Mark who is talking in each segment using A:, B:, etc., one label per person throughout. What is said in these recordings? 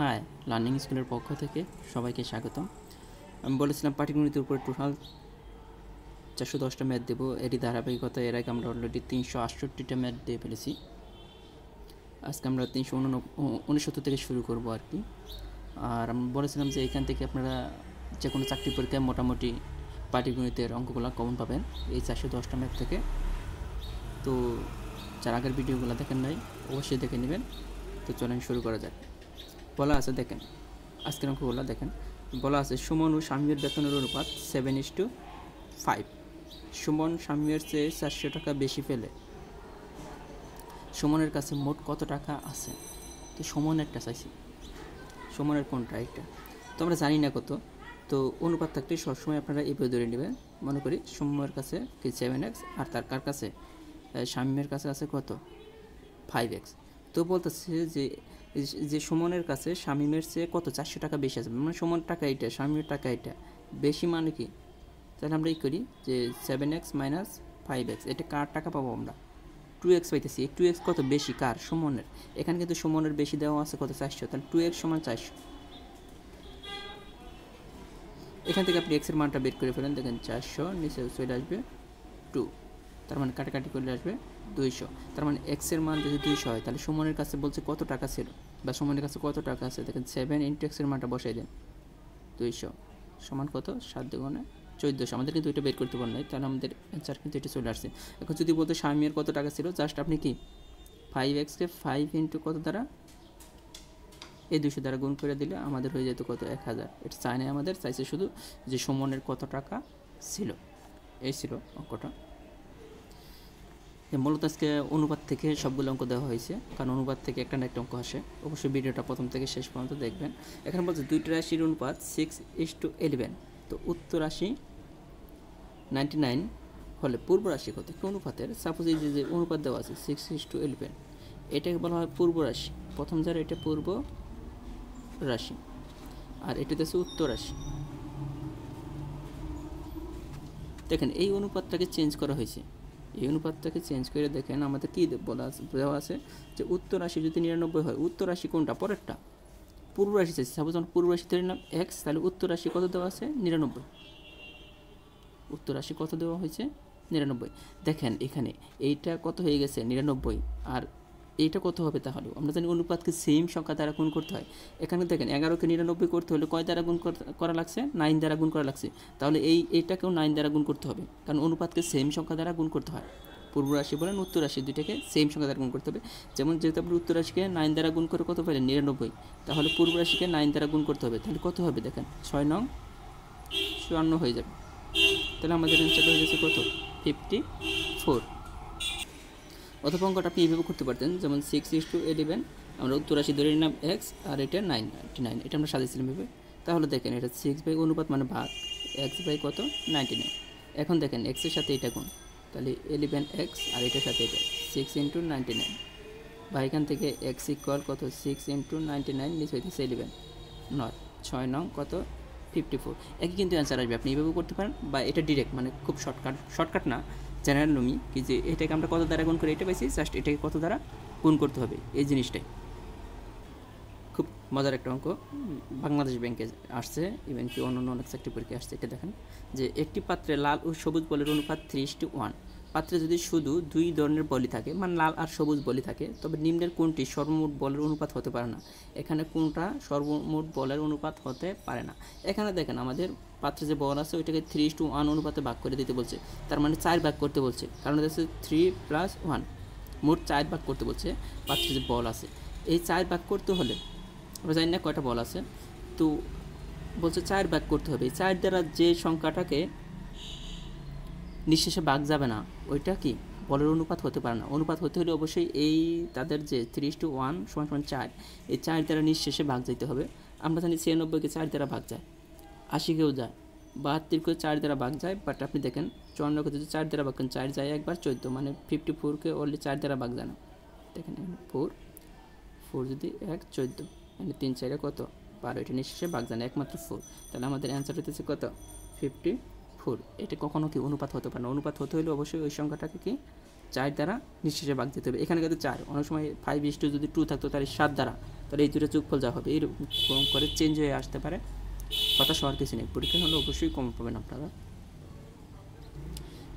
A: High, learning স্কুলের পক্ষ থেকে সবাইকে স্বাগতম। আমি বলেছিলাম পাটিগণিতের উপরে টোটাল 410টা ম্যাথ দেবো। এরই ধারাবাহিকতা এর আগে আমরা অলরেডি 368টা ম্যাথ দিয়ে ফেলেছি। আজকে আমরা 369 থেকে শুরু করব আর কি। আর আমি বলেছিলাম যে এখান থেকে আপনারা যে কোনো চাকরি পরীক্ষায় মোটামুটি পাটিগণিতের অঙ্কগুলো কমন পাবেন এই 410টা ম্যাথ থেকে। তো যারা আগের ভিডিওগুলো দেখেন নাই অবশ্যই দেখে নেবেন। তো চলেন শুরু করা যাক। বলা আছে, দেখেন আজকের অঙ্কগুলো দেখেন। বলা আছে সুমন ও স্বামীর বেতনের অনুপাত 7:5। সুমন স্বামীর চেয়ে 400 টাকা বেশি পেলে সুমনের কাছে মোট কত টাকা আছে? তো সুমনেরটা চাইছি, সুমনের কোনটা? এটা তো আমরা জানি না কত। তো অনুপাত থাকলে সবসময় আপনারা এইভাবে ধরে নেবেন। মনে করি সুমনের কাছে কি 7x, আর তার কার কাছে, স্বামীর কাছে আছে কত, 5x। তো বলতেছে যে সুমনের কাছে স্বামীমের চেয়ে কত 400 টাকা বেশি আছে, মানে সুমন টাকা এটা, স্বামীর টাকা এটা বেশি, মানে কি? তাহলে আমরা এই করি যে 7x মাইনাস 5x, এটা কার টাকা পাবো আমরা? 2x পাইতেছি। এই 2x কত বেশি কার? সুমনের। এখানে কিন্তু সুমনের বেশি দেওয়া আছে কত, 400, তাহলে 2x সমান 400। এখান থেকে আপনি x এর মানটা বের করে ফেলেন, দেখেন 400 নিচে চলে আসবে 2, তার মানে কাটাকাটি করলে আসবে 200। তার মানে x এর মান যদি 200 হয় তাহলে সুমনের কাছে বলছে কত টাকা ছিল, বা সুমনের কাছে কত টাকা আছে। দেখেন 7 ইন্টু x এর মানটা বসাই দেন, 200 সমান কত, 7 দুগুণে 1400। আমাদের কিন্তু এটা বের করতে পারেন নাই, তাহলে আমাদের অ্যান্সার কিন্তু এটা চলে আসছে। এখন যদি বলতে স্বামীর কত টাকা ছিল, জাস্ট আপনি কি 5x-কে 5 ইন্টু কত দ্বারা, এই 200 দ্বারা গুণ করে দিলে আমাদের হয়ে যেত কত, 1000। এটা চাই নাই, আমাদের চাইছে শুধু যে সুমনের কত টাকা ছিল। এই ছিল অঙ্কটা। মূলত আজকে অনুপাত থেকে সবগুলো অঙ্ক দেওয়া হয়েছে, কারণ অনুপাত থেকে একটা না একটা অঙ্ক আসে। অবশ্যই ভিডিওটা প্রথম থেকে শেষ পর্যন্ত দেখবেন। এখানে বলছে দুইটা রাশির অনুপাত 6:11। তো উত্তর রাশি 99 হলে পূর্ব রাশি কত? অনুপাতের সাপোজ এই যে অনুপাত দেওয়া আছে 6:11, এটাকে বলা হয় পূর্ব রাশি। প্রথম যারা এটা পূর্ব রাশি, আর এটা হচ্ছে উত্তর রাশি। দেখেন এই অনুপাতটাকে চেঞ্জ করা হয়েছে। এই অনুপাতটাকে চেঞ্জ করে দেখেন আমাদের কী দেওয়া আছে যে উত্তর রাশি যদি 99 হয়, উত্তর রাশি কোনটা? পরেরটা। পূর্ব রাশি চাইছে। সাপোজ আমরা পূর্ব রাশি ধরে নিলাম x, তাহলে উত্তর রাশি কত দেওয়া আছে? 99। উত্তর রাশি কত দেওয়া হয়েছে? 99। দেখেন এখানে এইটা কত হয়ে গেছে? 99। আর এইটা কত হবে? তাহলে আমরা জানি অনুপাতকে সেম সংখ্যা দ্বারা গুণ করতে হয়। এখানে দেখেন 11কে 99 করতে হলে কয় দ্বারা গুণ করা লাগছে? 9 দ্বারা গুণ করা লাগছে। তাহলে এইটাকেও 9 দ্বারা গুণ করতে হবে, কারণ অনুপাতকে সেম সংখ্যা দ্বারা গুণ করতে হয়। পূর্ব রাশি বলেন উত্তর রাশি, দুইটাকে সেম সংখ্যা দ্বারা গুণ করতে হবে। যেমন যেহেতু আপনি উত্তর রাশিকে 9 দ্বারা গুণ করে কত পেলেন? 99, তাহলে পূর্ব রাশিকে 9 দ্বারা গুণ করতে হবে। তাহলে কত হবে? দেখেন 6 9 54 হয়ে যাবে। তাহলে আমাদের অ্যান্সার হয়ে গেছে কত? 54। অথবা অঙ্কটা আপনি এইভাবে করতে পারতেন, যেমন 6:11 আমরা উত্তর রাশি ধরে নিলাম x, আর এটা 99, এটা আমরা সাজিয়েছিলাম ভেবে। তাহলে দেখেন এটা 6 অনুপাত মানে ভাগ x বাই কত, 99। এখন দেখেন x এর সাথে এটা গুণ, তাহলে 11x, আর এটার সাথে এটা 6 ইন্টু 99, বা এখান থেকে x ইকুয়াল কত, 6 ইন্টু 99, নিচে হইতেছে 11 9 6 9 কত, 54। একই কিন্তু অ্যান্সার আসবে। আপনি এইভাবে করতে পারেন, বা এটা ডিরেক্ট মানে খুব শর্টকাট না, জেনারেল নমি, কি যে এটাকে আমরা কত দ্বারা গুণ করে এটা পাইছি, জাস্ট এটাকে কত দ্বারা গুণ করতে হবে, এই জিনিসটাই। খুব মজার একটা অঙ্ক, বাংলাদেশ ব্যাংকে আসছে, ইভেন কি অন্য অনেক চাকরি পরীক্ষায় আসছে। এটা দেখেন যে একটি পাত্রে লাল ও সবুজ বলের অনুপাত 3:1। পাত্রে যদি শুধু দুই ধরনের বলই থাকে, মানে লাল আর সবুজ বলই থাকে, তবে নিম্নের কোনটি সর্বমোট বলের অনুপাত হতে পারে না? এখানে কোনটা সর্বমোট বলের অনুপাত হতে পারে না? এখানে দেখেন আমাদের পাত্রে যে বল আছে ওইটাকে 3:1 অনুপাতে ভাগ করে দিতে বলছে, তার মানে 4 ভাগ করতে বলছে, কারণ হচ্ছে 3 + 1, মোট 4 ভাগ করতে বলছে। পাত্রে যে বল আছে এই 4 ভাগ করতে হলে আমরা জানি না কয়টা বল আছে, তো বলছে 4 ভাগ করতে হবে। 4 দ্বারা যে সংখ্যাটাকে নিঃশেষে ভাগ যাবে না ওইটা কি বলের অনুপাত হতে পারে না। অনুপাত হতে হলে অবশ্যই এই তাদের যে 3:1 = 4, এই 4 দ্বারা নিঃশেষে ভাগ যাইতে হবে। আমরা জানি 96কে 4 দ্বারা ভাগ যায়, 80কেও যায়, 72কে 4 দ্বারা ভাগ যায়, বাট আপনি দেখেন 54কে যদি 4 দ্বারা ভাগ করেন 4 যায় একবার 14, মানে 54কে অনলি 4 দ্বারা ভাগ যায় না। দেখেন 4 যদি 1 14, মানে 3 4 কত, 12, এটা নিঃশেষে ভাগ যায় না, একমাত্র 4। তাহলে আমাদের অ্যান্সার হতেছে কত, 54। এটা কখনো কি অনুপাত হতে পারে না। অনুপাত হতে হলে অবশ্যই ওই সংখ্যাটাকে কি 4 দ্বারা নিঃশেষে ভাগ দিতে হবে। এখানে কিন্তু 4, অনেক সময় 5:2 যদি 2 থাকতো তাহলে 7 দ্বারা, তাহলে এই দুটো যোগফল যা হবে এরকম করে চেঞ্জ হয়ে আসতে পারে। হতাশ হওয়ার কিছু নেই, পরীক্ষা হলে অবশ্যই কম পাবেন আপনারা।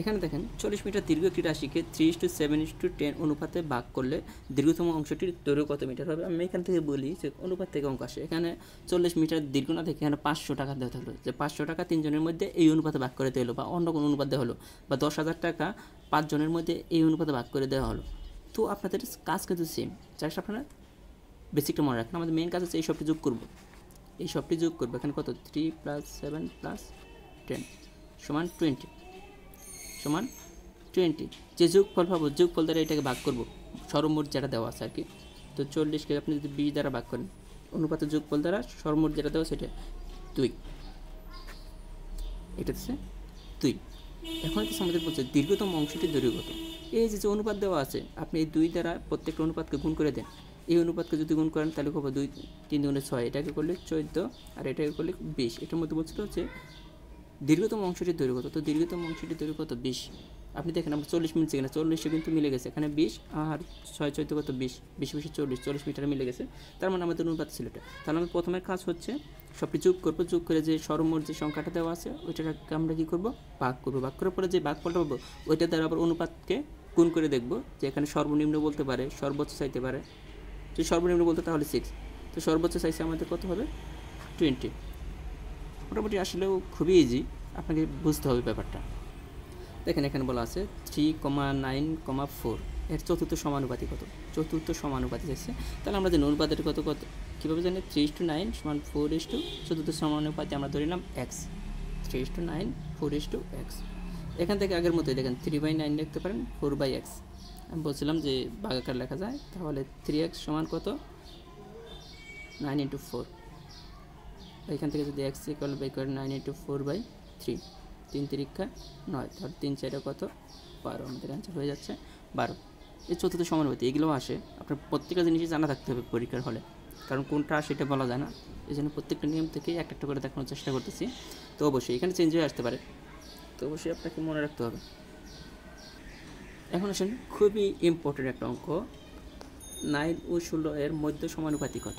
A: এখানে দেখেন 40 মিটার দীর্ঘ একটি রাশিকে 3:7:10 অনুপাতে ভাগ করলে দীর্ঘতম অংশটির দৈর্ঘ্য কত মিটার হবে। আমি এখান থেকে বলি যে অনুপাত থেকে অঙ্ক আসে। এখানে 40 মিটার দীর্ঘ না থেকে এখানে 500 টাকা দেওয়া থাকলো, যে 500 টাকা 3 জনের মধ্যে এই অনুপাতে ভাগ করে দেওয়া হলো, বা অন্য কোনো অনুপাত দেওয়া হলো, বা 10,000 টাকা 5 জনের মধ্যে এই অনুপাতে ভাগ করে দেওয়া হলো। তো আপনাদের কাজ কিন্তু সেম, জাস্ট আপনারা বেসিকটা মনে রাখেন। আমাদের মেইন কাজ হচ্ছে এই সবটি যোগ করবো, এই সবটি যোগ করবো। এখানে কত 3 + 7 + 10 সমান 20 সমান 20। যে যোগফল পাবো যোগফল দ্বারা এটাকে ভাগ করবো, সর্বমোট যেটা দেওয়া আছে আর কি। তো 40কে আপনি যদি 20 দ্বারা ভাগ করেন, অনুপাতের যোগফল দ্বারা সর্বমোট যেটা দেওয়া সেটা 2, এটা হচ্ছে 2। এখন হচ্ছে আমাদের বলছে দীর্ঘতম অংশটির দৈর্ঘ্য কত। এই যে অনুপাত দেওয়া আছে, আপনি এই 2 দ্বারা প্রত্যেকটা অনুপাতকে গুণ করে দেন। এই অনুপাতকে যদি গুণ করেন তাহলে কত 2 3 × 6, এটাকে করলে 14 আর এটাকে করলে 20। এটার মধ্যে বলছিল হচ্ছে দীর্ঘতম অংশটির দৈর্ঘ্য কত। তো দীর্ঘতম অংশটির দৈর্ঘ্য কত 20। আপনি দেখেন আমরা 40 মিনিট এখানে 40 কিন্তু মিলে গেছে, এখানে 20 আর 6 14 কত 20, 20 40 মিটার মিলে গেছে। তার মানে আমাদের অনুপাত ছিল এটা। তাহলে আমি প্রথমে কাজ হচ্ছে সবটি যোগ করবো, যোগ করে যে সর্বমোট যে সংখ্যাটা দেওয়া আছে ওইটাকে আমরা কী করবো, ভাগ করবো। ভাগ করার পরে যে ভাগফলটা পাবো ওইটা দ্বারা আবার অনুপাতকে গুণ করে দেখবো, যে এখানে সর্বনিম্ন বলতে পারে, সর্বোচ্চ চাইতে পারে। যদি সর্বনিম্ন বলতে তাহলে 6, তো সর্বোচ্চ চাইছে আমাদের কত হবে 20। মোটামুটি আসলেও খুবই ইজি, আপনাকে বুঝতে হবে ব্যাপারটা। দেখেন এখানে বলা আছে 3,9,4 এর চতুর্থ সমানুপাতি কত। চতুর্থ সমানুপাতি যাচ্ছে, তাহলে আমরা জানি অনুপাতের কত কত কীভাবে জানি 3:9 = 4:, চতুর্থ সমানুপাতি আমরা ধরে নিলাম x, 3:9 4:x। এখান থেকে আগের মতোই দেখেন 3/9 লিখতে পারেন 4/x। আমি বলছিলাম যে ভাগাকার লেখা যায়, তাহলে 3x সমান কত 9 × 4। এখান থেকে যদি x = 9 × 4/3, 3 × 3 = 9, তাহলে 3 4 কত 12, আমাদের অ্যান্সার হয়ে যাচ্ছে 12। এই চতুর্থ সমানুপাতি এগুলোও আসে, আপনার প্রত্যেকটা জিনিসই জানা থাকতে হবে পরীক্ষার হলে, কারণ কোনটা সেটা বলা যায় না। এই জন্য প্রত্যেকটা নিয়ম থেকে একটা একটা করে দেখানোর চেষ্টা করতেছি। তো অবশ্যই এখানে চেঞ্জ হয়ে আসতে পারে, তো অবশ্যই আপনাকে মনে রাখতে হবে। এখন আসেন খুবই ইম্পর্টেন্ট একটা অঙ্ক, 9 ও 16 এর মধ্য সমানুপাতি কত।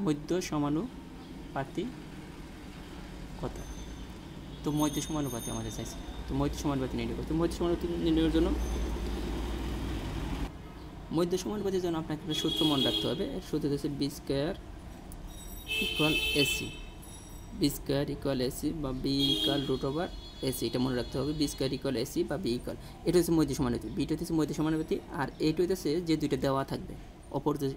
A: মধ্য সমানুপাতি কত, তো মধ্য সমানুপাতি আমাদের চাইছে। তো মধ্য সমানুপাতি নির্ণয় করতে, মধ্য সমানুপাতি নির্ণয়ের জন্য মধ্য সমানুপাতির জন্য আপনাকে একটা সূত্র মনে রাখতে হবে। এর সূত্র হচ্ছে b² = AC, b² = AC বা b = AC, এটা মনে রাখতে হবে। b² = AC বা b এটা হচ্ছে মধ্য সমানুপাতি, বিটা হচ্ছে মধ্য সমানুপাতি, আর এইটা হচ্ছে যে দুইটা দেওয়া থাকবে, অপর যে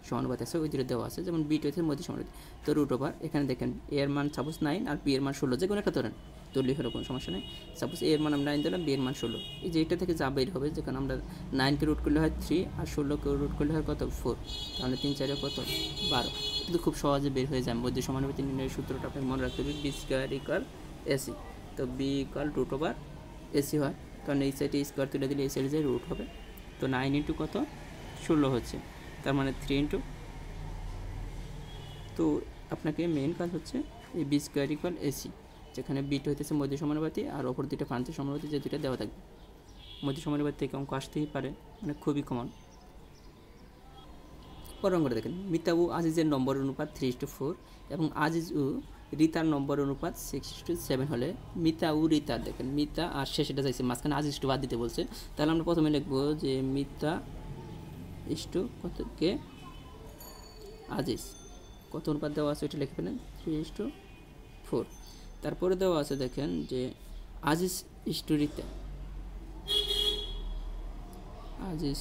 A: সমানুপাতি আছে ওই দুটো দেওয়া আছে, যেমন বিটা হচ্ছে মধ্য সমানুপাতি। তো √ এখানে দেখেন a এর মান সাপোজ 9 আর b এর মান 16, যে কোনো একটা ধরেন, তো লিখে কোনো সমস্যা নেই। সাপোজ a এর মান আমি 9 দিলাম, b এর মান 16। এই যে এটা থেকে যা বের হবে, যেখানে আমরা 9কে রুট করলে হয় 3 আর 16কে রুট করলে হয় কত 4, তাহলে 3 4 কত 12। কিন্তু খুব সহজে বের হয়ে যায়। মধ্য সমানুপাতি নির্ণয়ের সূত্রটা আপনাকে মনে রাখতে হবে, b² = AC। তো b = √AC হয়, কারণ এই সাইডে স্কোয়ার তুলে দিলে এই সাইডে যে রুট হবে। তো 9 × কত 16 হচ্ছে, তার মানে 3 × তো আপনাকে মেইন কাজ হচ্ছে এই b² = AC, যেখানে বিটা হইতেছে মধ্য সমানুপাতি আর অপর দুইটা প্রান্ত সমানুপাতি, যে দুইটা দেওয়া থাকবে। মধ্য সমানুপাতি থেকে অঙ্ক আসতেই পারে, মানে খুবই কমন। পরের অঙ্কটা দেখেন, মিতা ও আজিজের নম্বর অনুপাত 3:4 এবং আজিজ ও রিতার নম্বর অনুপাত 6:7 হলে মিতা ও রিতার, দেখেন মিতা আর শেষেটা চাইছে, মাঝখানে আজিজ বাদ দিতে বলছে। তাহলে আমরা প্রথমে লিখবো যে মিতা কত কে আজিজ কত অনুপাত দেওয়া আছে ওইটা লিখে ফেলেন 3:4। তারপরে দেওয়া আছে দেখেন যে আজিজ রিতা, আজিজ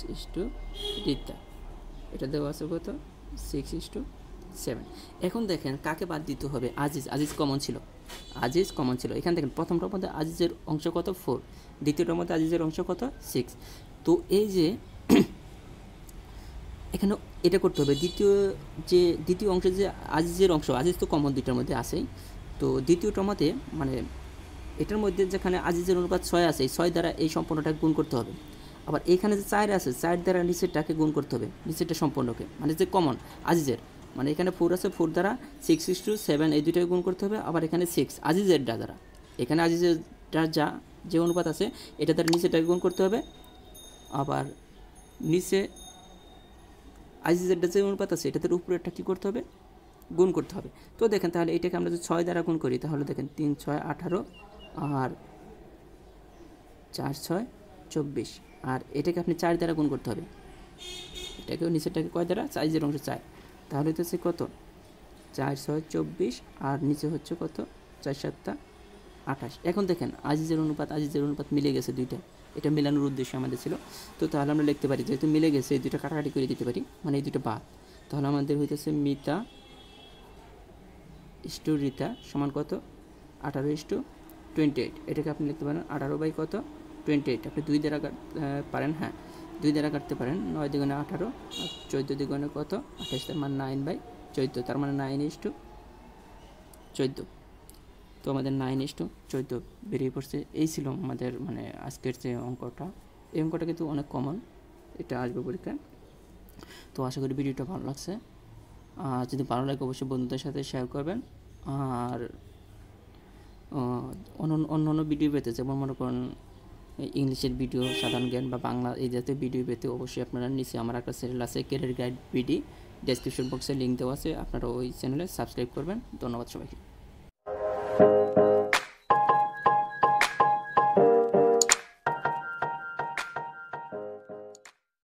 A: রিতা এটা দেওয়া আছে কত 6:7। এখন দেখেন কাকে বাদ দিতে হবে, আজিজ কমন ছিল, এখানে দেখেন প্রথমটার মধ্যে আজিজের অংশ কত 4, দ্বিতীয়টার মধ্যে আজিজের অংশ কত 6। তো এই যে এখানে এটা করতে হবে, দ্বিতীয় অংশে যে আজিজের অংশ, আজিজ তো কমন দুইটার মধ্যে আসেই। তো দ্বিতীয়টার মধ্যে মানে এটার মধ্যে যেখানে আজিজের অনুপাত 6 আছে, এই 6 দ্বারা এই সম্পূর্ণটাকে গুণ করতে হবে। আবার এখানে যে 4 আছে, 4 দ্বারা নিচেরটাকে গুণ করতে হবে, নিচেরটা সম্পূর্ণকে, মানে যে কমন আজিজের, মানে এখানে 4 আছে, 4 দ্বারা 6:7 এই দুইটাকে গুণ করতে হবে। আবার এখানে 6 আজিজের দ্বারা, এখানে আজিজের যে অনুপাত আছে এটা দ্বারা নিচেরটাকে গুণ করতে হবে, আবার নিচে আইজিজেডটা যে অনুপাত আছে এটাতে উপরেরটা কী করতে হবে, গুণ করতে হবে। তো দেখেন তাহলে এটাকে আমরা যদি 6 দ্বারা গুণ করি তাহলে দেখেন 3 6 18 আর 4 6 24, আর এটাকে আপনি 4 দ্বারা গুণ করতে হবে। এটাকেও নিচেরটাকে কয় দ্বারা, সাইজের অংশ 4, তাহলে হচ্ছে কত 4 6 24 আর নিচে হচ্ছে কত 4 7 28। এখন দেখেন আজিজের অনুপাত মিলে গেছে দুইটা, এটা মেলানোর উদ্দেশ্য আমাদের ছিল। তো তাহলে আমরা লিখতে পারি যেহেতু মিলে গেছে এই দুইটা কাটাকাটি করে দিতে পারি, মানে এই দুটো বাদ। তাহলে আমাদের হইতেছে মিতা ইস্টু রিতা সমান কত 18:28। এটাকে আপনি লিখতে পারেন 18/কত 28। আপনি 2 দ্বারা পারেন, হ্যাঁ 2 দ্বারা কাটতে পারেন। 9 দ্বিগুণে 18 আর 14 দ্বিগুণে কত 28, তার মানে 9/14, তার মানে 9:14। তো আমাদের 9:14 বেরিয়ে পড়ছে। এই ছিল আমাদের মানে আজকের যে অঙ্কটা। এই অঙ্কটা কিন্তু অনেক কমন, এটা আসবে পরীক্ষায়। তো আশা করি ভিডিওটা ভালো লাগছে। যদি ভালো লাগে অবশ্যই বন্ধুদের সাথে শেয়ার করবেন। আর অন্য ভিডিও পেতে, যেমন মনে করেন ইংলিশের ভিডিও, সাধারণ জ্ঞান বা বাংলা এই জাতীয় ভিডিও পেতে অবশ্যই আপনারা নিচে আমার একটা চ্যানেল আছে ক্যারিয়ার গাইড বিডি, ডেসক্রিপশন বক্সে লিঙ্ক দেওয়া আছে, আপনারা ওই চ্যানেলে সাবস্ক্রাইব করবেন। ধন্যবাদ সবাইকে।